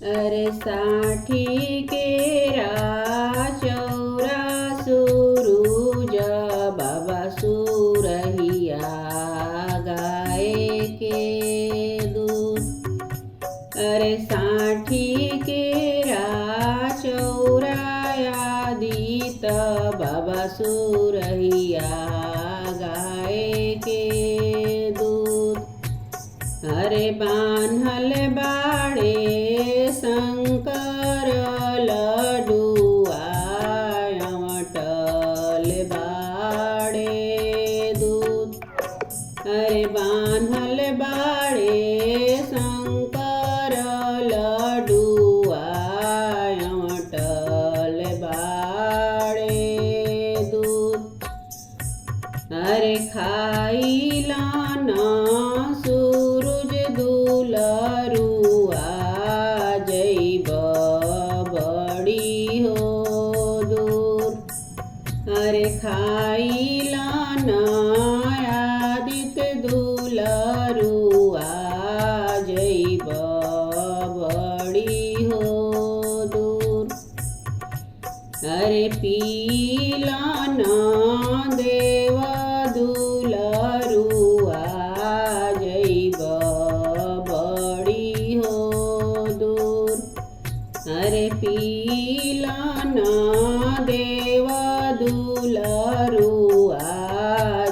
अरे साठी केरा चौरा सूरुज बाबा सुरहिया गाय के दूध। अरे साठी केरा चौरा आदित बाबा सुरहिया गाय के दूध। अरे बान्हल बाड़े शंकर लडुआ अमटल बाड़े दूध। अरे बान्हल बाड़े शंकर लडुआ अमटल बाड़े दूध। अरे खाइला ना सूरज दुलरुआ जैब बड़ी हो दूर। अरे खाइला ना आदित्य दुलरुआ जैब बड़ी हो दूर। अरे पीला ना देव दुलरुआ जैब बड़ी हो दूर। अरे पीला ना देव दुलरुआ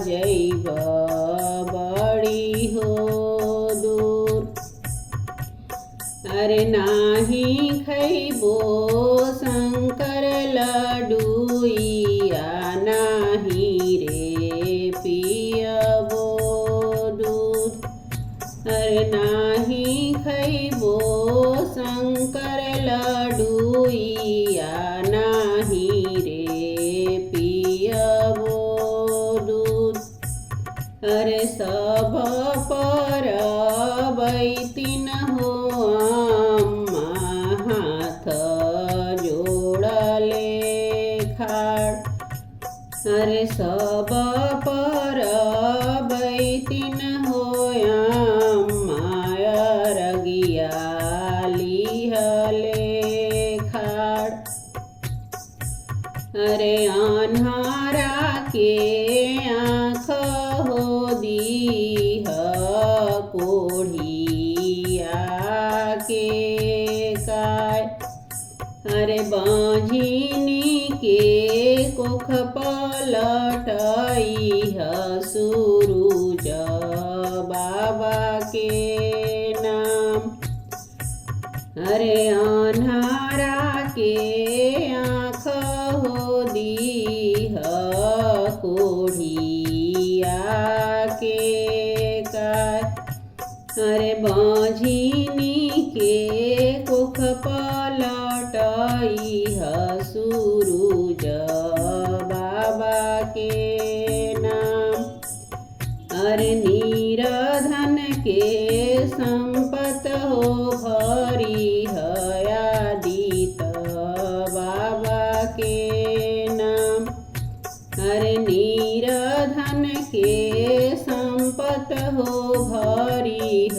जैब बड़ी हो दूर। अरे नाही खैबो शंकर लडुइया नाही रे पियबो दूध। अरे नाही खैबो शंकर लडुइया नाही रे पियबो दूध। अरे सब पर बैतिन हो अम्मा हाथ जोड़ले खाड़। अरे सब पर बैतिन हो अम्मा अरगिया लिहले खाड़। अरे अन्हारा के आँख हो दीह कोढ़िया के काय। अरे बांझिनी के कोख पलटइह सूरुज बाबा के नाम। अरे अन्हारा के आँख हो दीह कोढ़िया के काय। अरे बांझिनी के कोख पलटइह सूरुज बाबा के नाम। अरे नीरधन के संपत हो भरिह आदित बाबा के नाम। अरे नीरधन के संपत हो भरिह